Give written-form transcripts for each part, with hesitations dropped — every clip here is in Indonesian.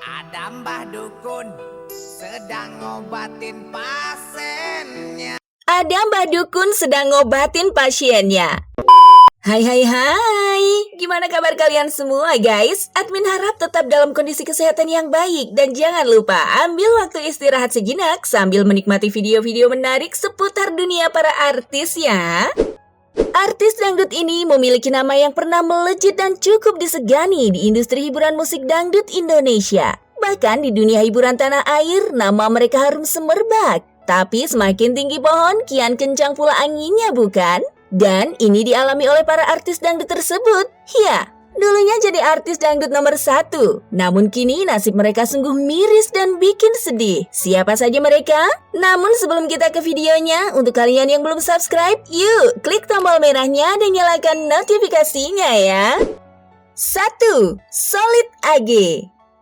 Ada Mbah Dukun sedang ngobatin pasiennya. Ada Mbah Dukun sedang ngobatin pasiennya. Hai, gimana kabar kalian semua guys? Admin harap tetap dalam kondisi kesehatan yang baik. Dan jangan lupa ambil waktu istirahat sejenak sambil menikmati video-video menarik seputar dunia para artis ya. Artis dangdut ini memiliki nama yang pernah melejit dan cukup disegani di industri hiburan musik dangdut Indonesia. Bahkan di dunia hiburan tanah air, nama mereka harum semerbak. Tapi semakin tinggi pohon, kian kencang pula anginnya bukan? Dan ini dialami oleh para artis dangdut tersebut. Ya, dulunya jadi artis dangdut nomor 1. Namun kini nasib mereka sungguh miris dan bikin sedih. Siapa saja mereka? Namun sebelum kita ke videonya, untuk kalian yang belum subscribe, yuk klik tombol merahnya dan nyalakan notifikasinya ya. 1. Solid AG.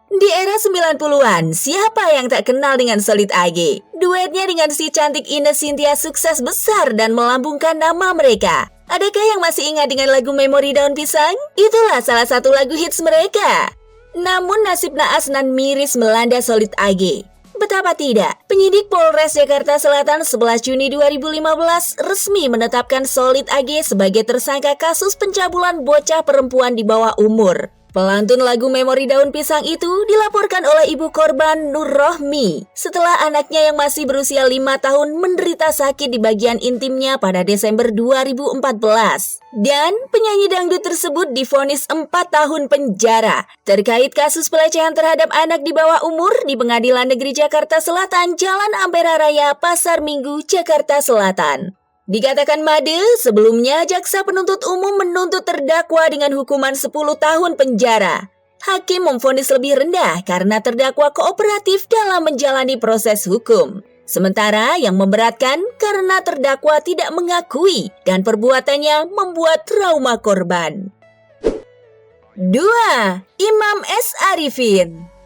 Di era 90-an, siapa yang tak kenal dengan Solid AG? Duetnya dengan si cantik Ine Shintya sukses besar dan melambungkan nama mereka. Adakah yang masih ingat dengan lagu Memori Daun Pisang? Itulah salah satu lagu hits mereka. Namun nasib naas nan miris melanda Solid AG. Betapa tidak, penyidik Polres Jakarta Selatan 11 Juni 2015 resmi menetapkan Solid AG sebagai tersangka kasus pencabulan bocah perempuan di bawah umur. Pelantun lagu Memori Daun Pisang itu dilaporkan oleh ibu korban Nur Rohmi setelah anaknya yang masih berusia 5 tahun menderita sakit di bagian intimnya pada Desember 2014. Dan penyanyi dangdut tersebut divonis 4 tahun penjara terkait kasus pelecehan terhadap anak di bawah umur di Pengadilan Negeri Jakarta Selatan, Jalan Ampera Raya, Pasar Minggu, Jakarta Selatan. Dikatakan made, sebelumnya jaksa penuntut umum menuntut terdakwa dengan hukuman 10 tahun penjara. Hakim memvonis lebih rendah karena terdakwa kooperatif dalam menjalani proses hukum. Sementara yang memberatkan karena terdakwa tidak mengakui dan perbuatannya membuat trauma korban. 2. Imam S. Arifin.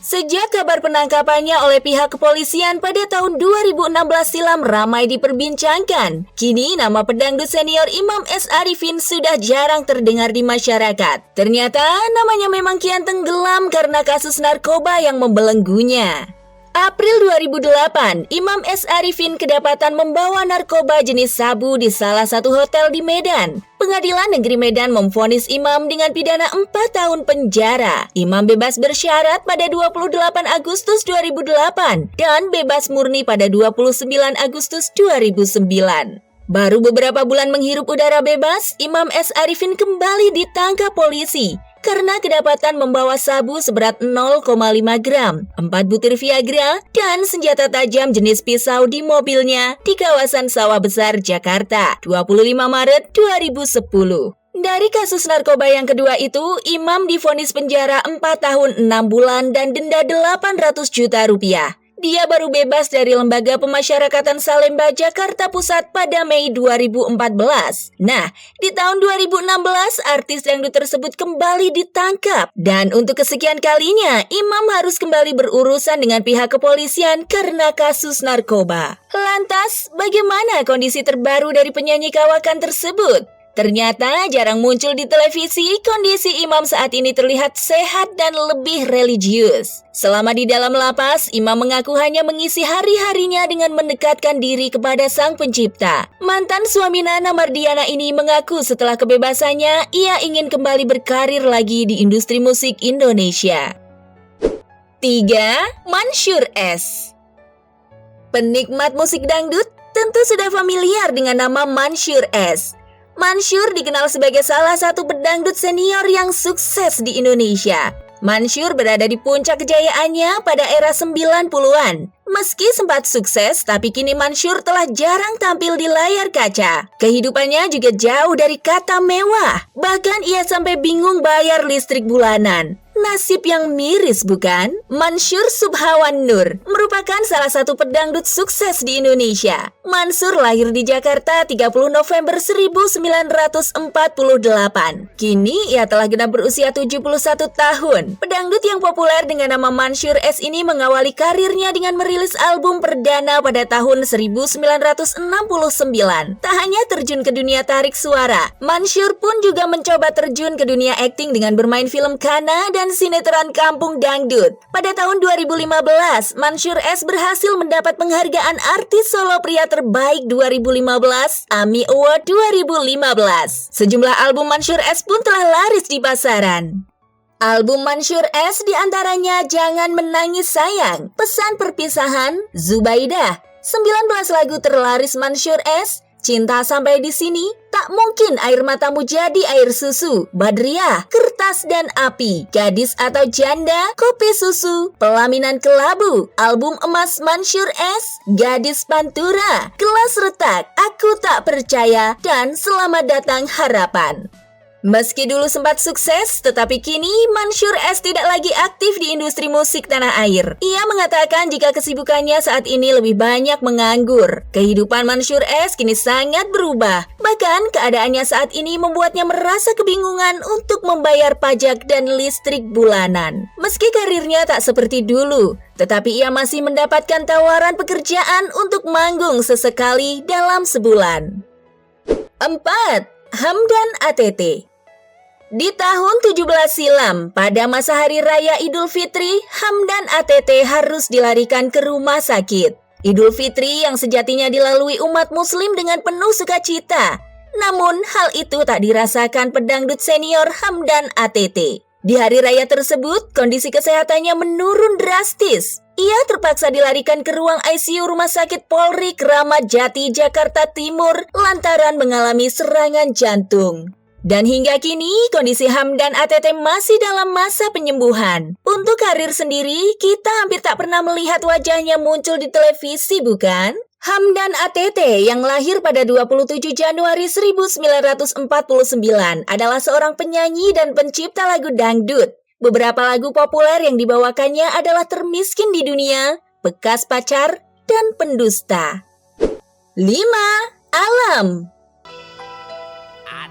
Sejak kabar penangkapannya oleh pihak kepolisian pada tahun 2016 silam ramai diperbincangkan, kini nama pedangdut senior Imam S. Arifin sudah jarang terdengar di masyarakat. Ternyata namanya memang kian tenggelam karena kasus narkoba yang membelenggunya. April 2008, Imam S. Arifin kedapatan membawa narkoba jenis sabu di salah satu hotel di Medan. Pengadilan Negeri Medan memvonis Imam dengan pidana 4 tahun penjara. Imam bebas bersyarat pada 28 Agustus 2008 dan bebas murni pada 29 Agustus 2009. Baru beberapa bulan menghirup udara bebas, Imam S. Arifin kembali ditangkap polisi karena kedapatan membawa sabu seberat 0,5 gram, 4 butir Viagra, dan senjata tajam jenis pisau di mobilnya di kawasan Sawah Besar, Jakarta, 25 Maret 2010. Dari kasus narkoba yang kedua itu, Imam divonis penjara 4 tahun 6 bulan dan denda 800 juta rupiah. Dia baru bebas dari Lembaga Pemasyarakatan Salemba, Jakarta Pusat pada Mei 2014. Nah, di tahun 2016, artis dangdut tersebut kembali ditangkap. Dan untuk kesekian kalinya, Imam harus kembali berurusan dengan pihak kepolisian karena kasus narkoba. Lantas, bagaimana kondisi terbaru dari penyanyi kawakan tersebut? Ternyata jarang muncul di televisi, kondisi Imam saat ini terlihat sehat dan lebih religius. Selama di dalam lapas, Imam mengaku hanya mengisi hari-harinya dengan mendekatkan diri kepada Sang Pencipta. Mantan suami Nana Mardiana ini mengaku setelah kebebasannya, ia ingin kembali berkarir lagi di industri musik Indonesia. 3. Mansyur S. Penikmat musik dangdut tentu sudah familiar dengan nama Mansyur S. Mansyur dikenal sebagai salah satu pedangdut senior yang sukses di Indonesia. Mansyur berada di puncak kejayaannya pada era 90-an. Meski sempat sukses, tapi kini Mansyur telah jarang tampil di layar kaca. Kehidupannya juga jauh dari kata mewah. Bahkan ia sampai bingung bayar listrik bulanan. Nasib yang miris bukan? Mansyur Subhawan Nur merupakan salah satu pedangdut sukses di Indonesia. Mansur lahir di Jakarta 30 November 1948. Kini ia telah genap berusia 71 tahun. Pedangdut yang populer dengan nama Mansyur S ini mengawali karirnya dengan merilis album perdana pada tahun 1969. Tak hanya terjun ke dunia tarik suara, Mansyur pun juga mencoba terjun ke dunia akting dengan bermain film Kana dan dan sinetron Kampung Dangdut. Pada tahun 2015, Mansyur S berhasil mendapat penghargaan artis solo pria terbaik 2015 AMI Award 2015. Sejumlah album Mansyur S pun telah laris di pasaran. Album Mansyur S diantaranya Jangan Menangis Sayang, Pesan Perpisahan, Zubaidah, 19 lagu terlaris Mansyur S, Cinta Sampai di Sini, Tak Mungkin Air Matamu Jadi Air Susu, Badriah, Kertas dan Api, Gadis atau Janda, Kopi Susu, Pelaminan Kelabu, Album Emas Mansyur S, Gadis Pantura, Kelas Retak, Aku Tak Percaya, dan Selamat Datang Harapan. Meski dulu sempat sukses, tetapi kini Mansyur S tidak lagi aktif di industri musik tanah air. Ia mengatakan jika kesibukannya saat ini lebih banyak menganggur. Kehidupan Mansyur S kini sangat berubah. Bahkan keadaannya saat ini membuatnya merasa kebingungan untuk membayar pajak dan listrik bulanan. Meski karirnya tak seperti dulu, tetapi ia masih mendapatkan tawaran pekerjaan untuk manggung sesekali dalam sebulan. 4. Hamdan ATT. Di tahun 17 silam, pada masa Hari Raya Idul Fitri, Hamdan ATT harus dilarikan ke rumah sakit. Idul Fitri yang sejatinya dilalui umat muslim dengan penuh sukacita. Namun, hal itu tak dirasakan pedangdut senior Hamdan ATT. Di hari raya tersebut, kondisi kesehatannya menurun drastis. Ia terpaksa dilarikan ke ruang ICU Rumah Sakit Polri Kramat Jati, Jakarta Timur lantaran mengalami serangan jantung. Dan hingga kini, kondisi Hamdan ATT masih dalam masa penyembuhan. Untuk karir sendiri, kita hampir tak pernah melihat wajahnya muncul di televisi, bukan? Hamdan ATT yang lahir pada 27 Januari 1949 adalah seorang penyanyi dan pencipta lagu dangdut. Beberapa lagu populer yang dibawakannya adalah Termiskin di Dunia, Bekas Pacar, dan Pendusta. 5. Alam.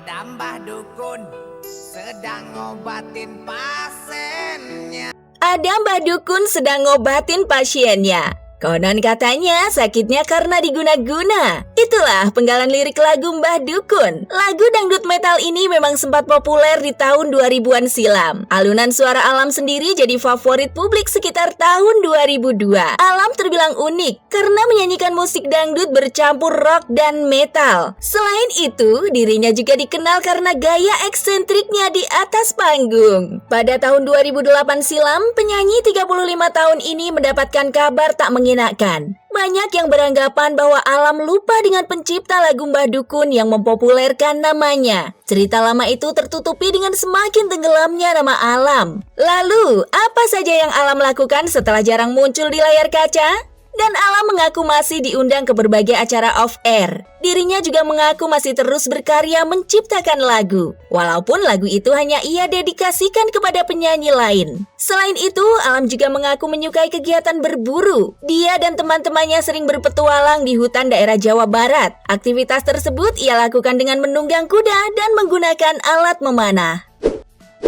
Ada Mbah Dukun sedang ngobatin pasiennya. Ada Mbah Dukun sedang ngobatin pasiennya. Konon katanya sakitnya karena diguna-guna. Itulah penggalan lirik lagu Mbah Dukun. Lagu dangdut metal ini memang sempat populer di tahun 2000-an silam. Alunan suara Alam sendiri jadi favorit publik sekitar tahun 2002. Alam terbilang unik karena menyanyikan musik dangdut bercampur rock dan metal. Selain itu, dirinya juga dikenal karena gaya eksentriknya di atas panggung. Pada tahun 2008 silam, penyanyi 35 tahun ini mendapatkan kabar tak mengenakan. Banyak yang beranggapan bahwa Alam lupa dengan pencipta lagu Mbah Dukun yang mempopulerkan namanya. Cerita lama itu tertutupi dengan semakin tenggelamnya nama Alam. Lalu, apa saja yang Alam lakukan setelah jarang muncul di layar kaca? Dan Alam mengaku masih diundang ke berbagai acara off-air. Dirinya juga mengaku masih terus berkarya menciptakan lagu. Walaupun lagu itu hanya ia dedikasikan kepada penyanyi lain. Selain itu, Alam juga mengaku menyukai kegiatan berburu. Dia dan teman-temannya sering berpetualang di hutan daerah Jawa Barat. Aktivitas tersebut ia lakukan dengan menunggang kuda dan menggunakan alat memanah.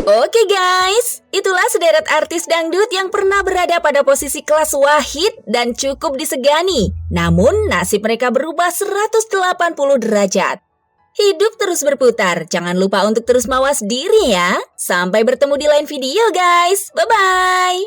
Oke guys, itulah sederet artis dangdut yang pernah berada pada posisi kelas wahid dan cukup disegani. Namun nasib mereka berubah 180 derajat. Hidup terus berputar, jangan lupa untuk terus mawas diri ya. Sampai bertemu di lain video guys, bye-bye.